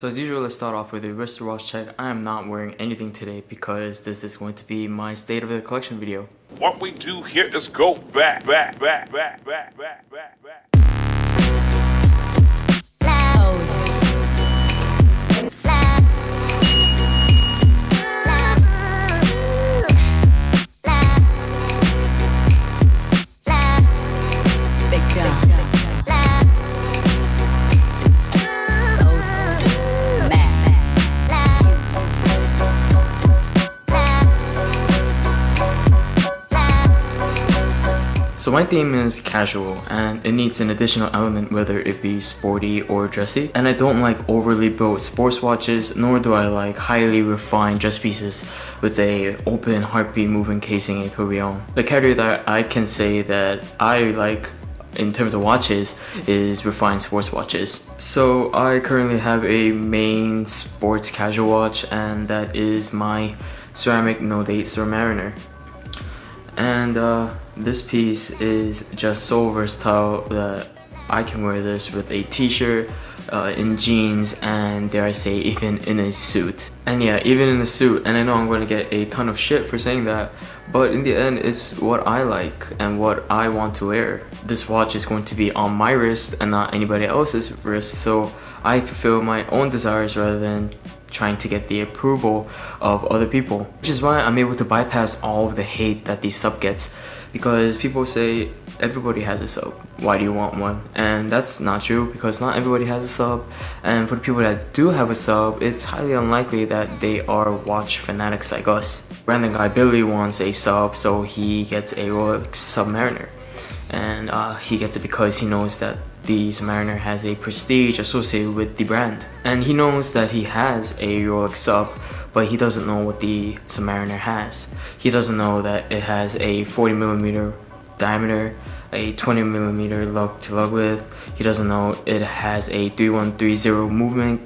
So as usual, let's start off with a wristwatch check. I am not wearing anything today because this is going to be my state of the collection video. What we do here is go back. So my theme is casual, and it needs an additional element, whether it be sporty or dressy. And I don't like overly built sports watches, nor do I like highly refined dress pieces with a open heartbeat moving casing and tourbillon. The category that I can say that I like in terms of watches is refined sports watches. So I currently have a main sports casual watch, and that is my ceramic no date Submariner. And this piece is just so versatile that I can wear this with a t-shirt, in jeans, and dare I say even in a suit. And yeah, even in a suit, and I know I'm going to get a ton of shit for saying that, but in the end it's what I like and what I want to wear. This watch is going to be on my wrist and not anybody else's wrist, so I fulfill my own desires rather than trying to get the approval of other people, which is why I'm able to bypass all of the hate that the sub gets, because people say everybody has a sub, why do you want one? And that's not true, because not everybody has a sub, and for the people that do have a sub, it's highly unlikely that they are watch fanatics like us. Random guy Billy wants a sub, so he gets a Rolex Submariner, and he gets it because he knows that the Submariner has a prestige associated with the brand, and he knows that he has a Rolex sub, but he doesn't know what the Submariner has. He doesn't know that it has a 40mm diameter, a 20mm lug to lug width. He doesn't know it has a 3130 movement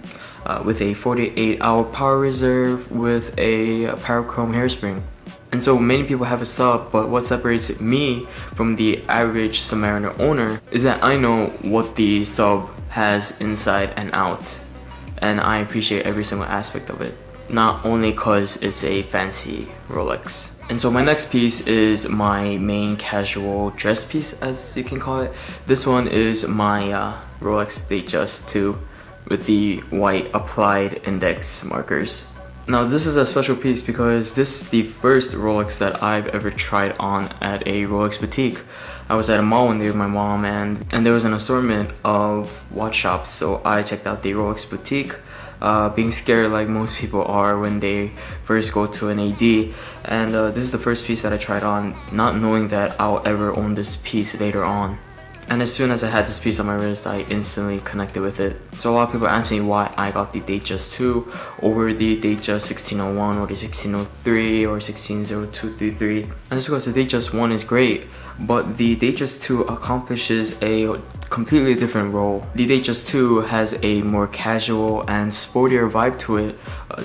with a 48-hour power reserve with a parachrome hairspring. And so many people have a sub, but what separates me from the average Submariner owner is that I know what the sub has inside and out, and I appreciate every single aspect of it, not only cause it's a fancy Rolex. And so my next piece is my main casual dress piece, as you can call it. This one is my Rolex Datejust 2 with the white applied index markers. Now this is a special piece because this is the first Rolex that I've ever tried on at a Rolex boutique. I was at a mall one day with my mom, and there was an assortment of watch shops, so I checked out the Rolex boutique, being scared like most people are when they first go to an AD, and this is the first piece that I tried on, not knowing that I'll ever own this piece later on. And as soon as I had this piece on my wrist, I instantly connected with it. So a lot of people ask me why I got the Datejust 2 over the Datejust 1601 or the 1603 or 160233. And that's because the Datejust 1 is great, but the Datejust 2 accomplishes a completely different role. The Datejust 2 has a more casual and sportier vibe to it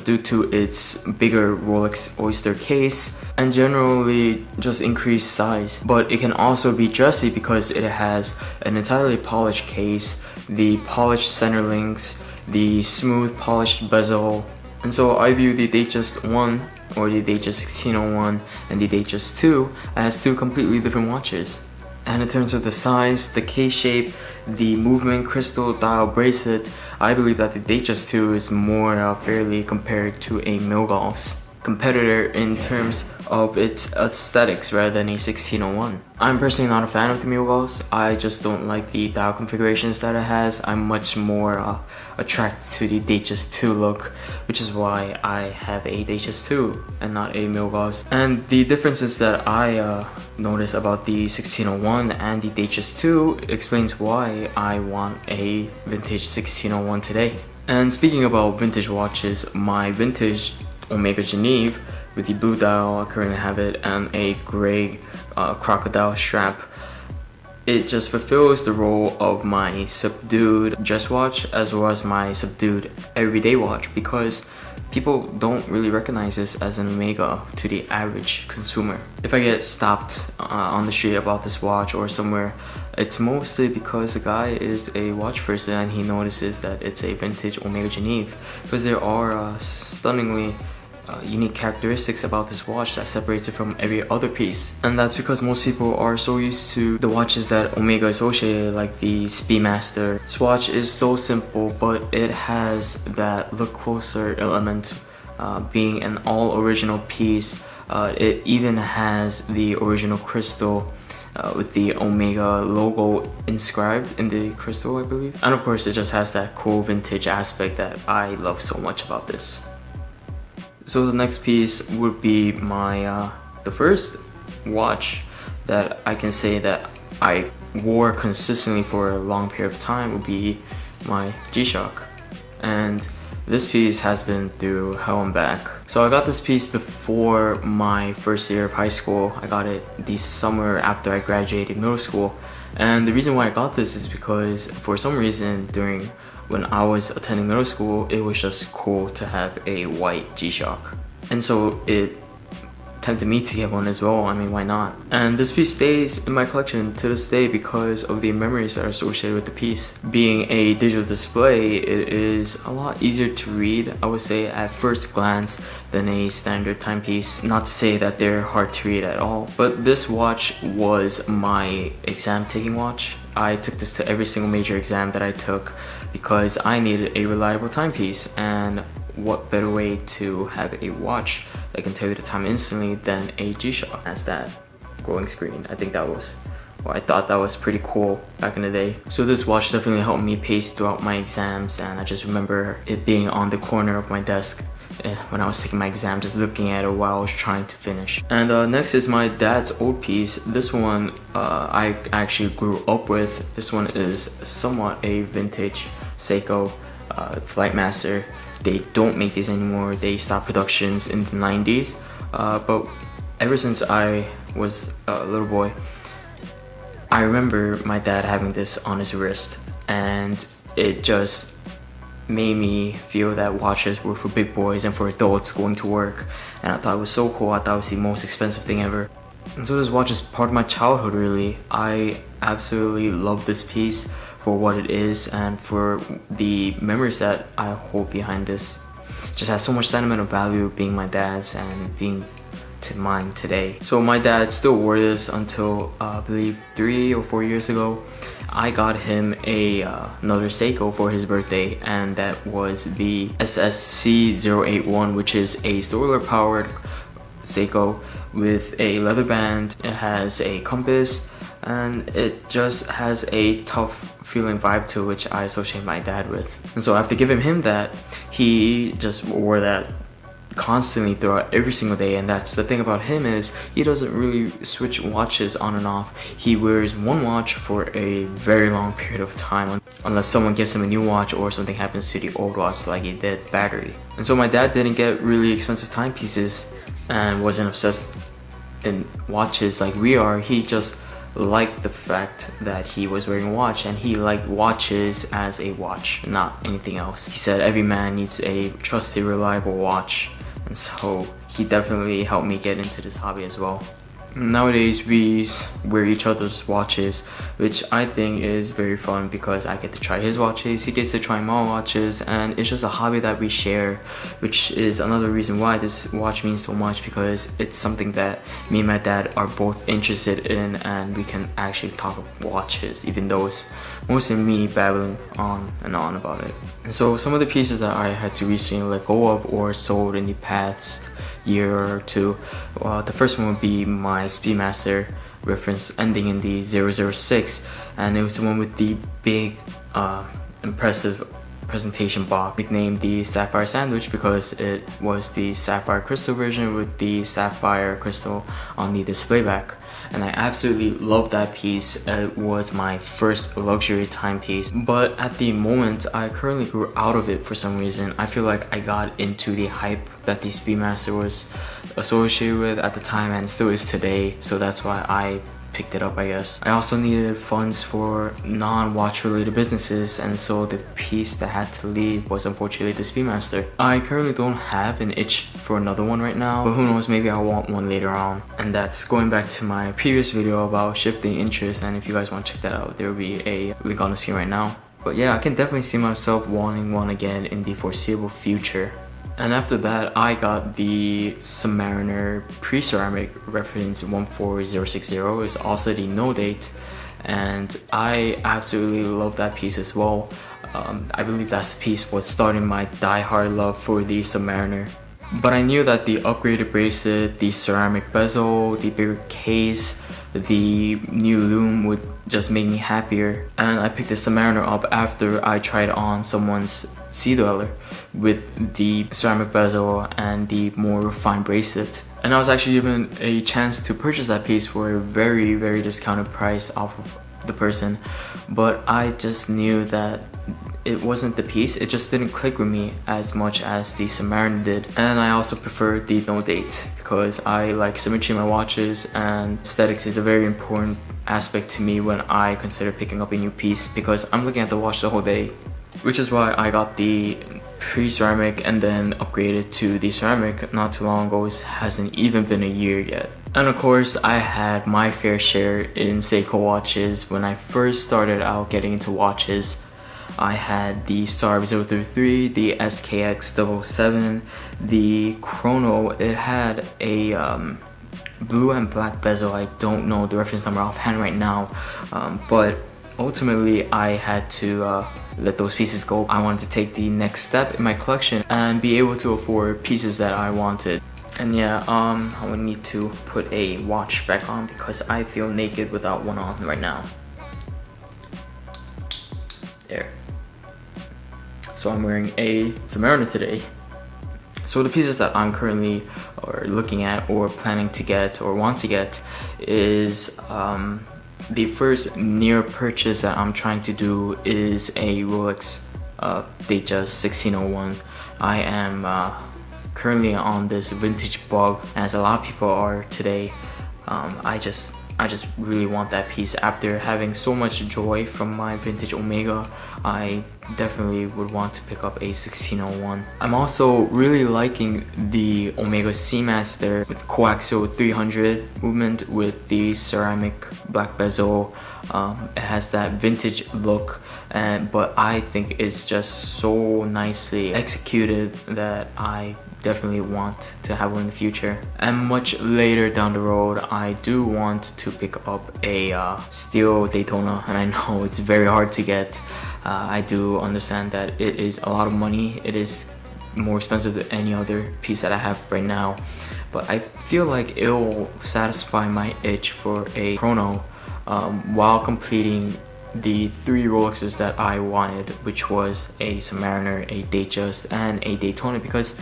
due to its bigger Rolex Oyster case and generally just increased size. But it can also be dressy because it has an entirely polished case, the polished center links, the smooth polished bezel. And so I view the Datejust 1 or the Datejust 1601 and the Datejust 2 as two completely different watches. And in terms of the size, the case shape, the movement crystal dial bracelet, I believe that the Datejust 2 is more fairly compared to a Milgauss competitor in terms of its aesthetics rather than a 1601. I'm personally not a fan of the Milgauss. I just don't like the dial configurations that it has. I'm much more attracted to the Datejust 2 look, which is why I have a Datejust 2 and not a Milgauss. And the differences that I notice about the 1601 and the Datejust 2 explains why I want a vintage 1601 today. And speaking about vintage watches, my vintage Omega Geneve with the blue dial, I currently have it, and a gray crocodile strap. it just fulfills the role of my subdued dress watch as well as my subdued everyday watch, because people don't really recognize this as an Omega to the average consumer. If I get stopped on the street about this watch or somewhere, it's mostly because the guy is a watch person and he notices that it's a vintage Omega Geneve, because there are stunningly unique characteristics about this watch that separates it from every other piece. And that's because most people are so used to the watches that Omega associated, like the Speedmaster. This watch is so simple, but it has that look closer element, being an all original piece. It even has the original crystal with the Omega logo inscribed in the crystal, I believe. And of course, it just has that cool vintage aspect that I love so much about this. So the next piece would be my the first watch that I can say that I wore consistently for a long period of time would be my G-Shock. And this piece has been through hell and back. So I got this piece before my first year of high school. I got it the summer after I graduated middle school. And the reason why I got this is because for some reason when I was attending middle school, it was just cool to have a white G-Shock. And so it tempted me to get one as well. I mean, why not? And this piece stays in my collection to this day because of the memories that are associated with the piece. Being a digital display, it is a lot easier to read, I would say, at first glance than a standard timepiece. Not to say that they're hard to read at all, but this watch was my exam taking watch. I took this to every single major exam that I took because I needed a reliable timepiece, and what better way to have a watch that can tell you the time instantly than a G-Shock as that glowing screen. I thought that was pretty cool back in the day. So this watch definitely helped me pace throughout my exams, and I just remember it being on the corner of my desk when I was taking my exam, just looking at it while I was trying to finish. And next is my dad's old piece. This one I actually grew up with. This one is somewhat a vintage Seiko flightmaster. They don't make these anymore. They stopped productions in the 90s. But ever since I was a little boy, I remember my dad having this on his wrist, and it just made me feel that watches were for big boys and for adults going to work. And I thought it was so cool. I thought it was the most expensive thing ever. And so this watch is part of my childhood, really. I absolutely love this piece for what it is and for the memories that I hold behind this. Just has so much sentimental value being my dad's and being to mine today. So my dad still wore this until I believe 3 or 4 years ago. I got him another Seiko for his birthday, and that was the SSC081, which is a solar powered Seiko with a leather band. It has a compass, and it just has a tough feeling vibe to it, which I associate my dad with. And so after giving him that, he just wore that constantly throughout every single day. And that's the thing about him, is he doesn't really switch watches on and off. He wears one watch for a very long period of time, unless someone gives him a new watch or something happens to the old watch, like a dead battery. And so my dad didn't get really expensive timepieces and wasn't obsessed in watches like we are. He just liked the fact that he was wearing a watch, and he liked watches as a watch, not anything else. He said every man needs a trusted, reliable watch, and so he definitely helped me get into this hobby as well. Nowadays we wear each other's watches, which I think is very fun because I get to try his watches, he gets to try my watches, and it's just a hobby that we share, which is another reason why this watch means so much, because it's something that me and my dad are both interested in, and we can actually talk watches, even though it's mostly me babbling on and on about it. And so some of the pieces that I had to recently let go of or sold in the past year or two, the first one would be my Speedmaster reference ending in the 006, and it was the one with the big impressive presentation box, nicknamed the Sapphire Sandwich because it was the sapphire crystal version with the sapphire crystal on the display back. And I absolutely love that piece. It was my first luxury timepiece, but at the moment I currently grew out of it for some reason. I feel like I got into the hype that the Speedmaster was associated with at the time and still is today, so that's why I picked it up, I guess. I also needed funds for non-watch related businesses, and so the piece that had to leave was unfortunately the Speedmaster. I currently don't have an itch for another one right now, but who knows, maybe I'll want one later on. And that's going back to my previous video about shifting interest, and if you guys want to check that out, there will be a link on the screen right now. But yeah, I can definitely see myself wanting one again in the foreseeable future. And after that, I got the Submariner pre-ceramic reference 14060. It's also the no date, and I absolutely love that piece as well. I believe that's the piece was starting my die-hard love for the Submariner. But I knew that the upgraded bracelet, the ceramic bezel, the bigger case, the new lume would just make me happier. And I picked the Submariner up after I tried on someone's Sea Dweller with the ceramic bezel and the more refined bracelet. And I was actually given a chance to purchase that piece for a very discounted price off of the person. But I just knew that it wasn't the piece, it just didn't click with me as much as the Submariner did. And I also prefer the no date because I like symmetry in my watches, and aesthetics is a very important aspect to me when I consider picking up a new piece, because I'm looking at the watch the whole day. Which is why I got the pre-ceramic and then upgraded to the ceramic not too long ago. It hasn't even been a year yet. And of course, I had my fair share in Seiko watches. When I first started out getting into watches, I had the Star 033, the SKX 007, the Chrono. It had a blue and black bezel. I don't know the reference number offhand right now, but ultimately I had to let those pieces go. I wanted to take the next step in my collection and be able to afford pieces that I wanted. And yeah, I would need to put a watch back on because I feel naked without one on right now. There. So I'm wearing a Submariner today. So the pieces that I'm currently looking at or planning to get or want to get is the first near purchase that I'm trying to do is a Rolex Datejust 1601. I am currently on this vintage bug, as a lot of people are today. I just really want that piece. After having so much joy from my vintage Omega, I definitely would want to pick up a 1601. I'm also really liking the Omega Seamaster with coaxial 300 movement with the ceramic black bezel. It has that vintage look, but I think it's just so nicely executed that I definitely want to have one in the future. And much later down the road, I do want to pick up a steel Daytona, and I know it's very hard to get. I do understand that it is a lot of money. It is more expensive than any other piece that I have right now, but I feel like it will satisfy my itch for a chrono while completing the 3 Rolexes that I wanted, which was a Submariner, a Datejust, and a Daytona, because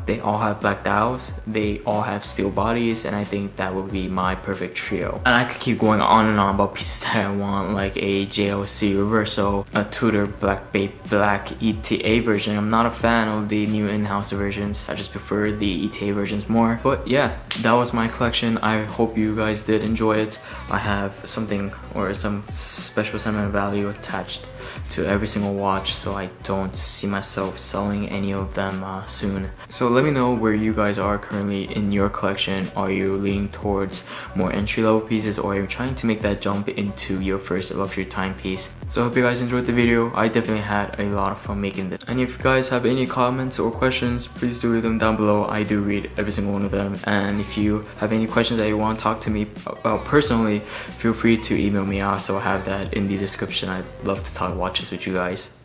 they all have black dials, they all have steel bodies, and I think that would be my perfect trio. And I could keep going on and on about pieces that I want, like a JLC Reverso, a Tudor Black ETA version. I'm not a fan of the new in-house versions, I just prefer the ETA versions more. But yeah, that was my collection. I hope you guys did enjoy it. I have something or some special sentimental value attached to every single watch, so I don't see myself selling any of them soon. So let me know where you guys are currently in your collection. Are you leaning towards more entry-level pieces, or are you trying to make that jump into your first luxury timepiece? So I hope you guys enjoyed the video. I definitely had a lot of fun making this. And if you guys have any comments or questions, please do leave them down below. I do read every single one of them. And if you have any questions that you want to talk to me about personally, feel free to email me. I also have that in the description. I'd love to talk watches with you guys.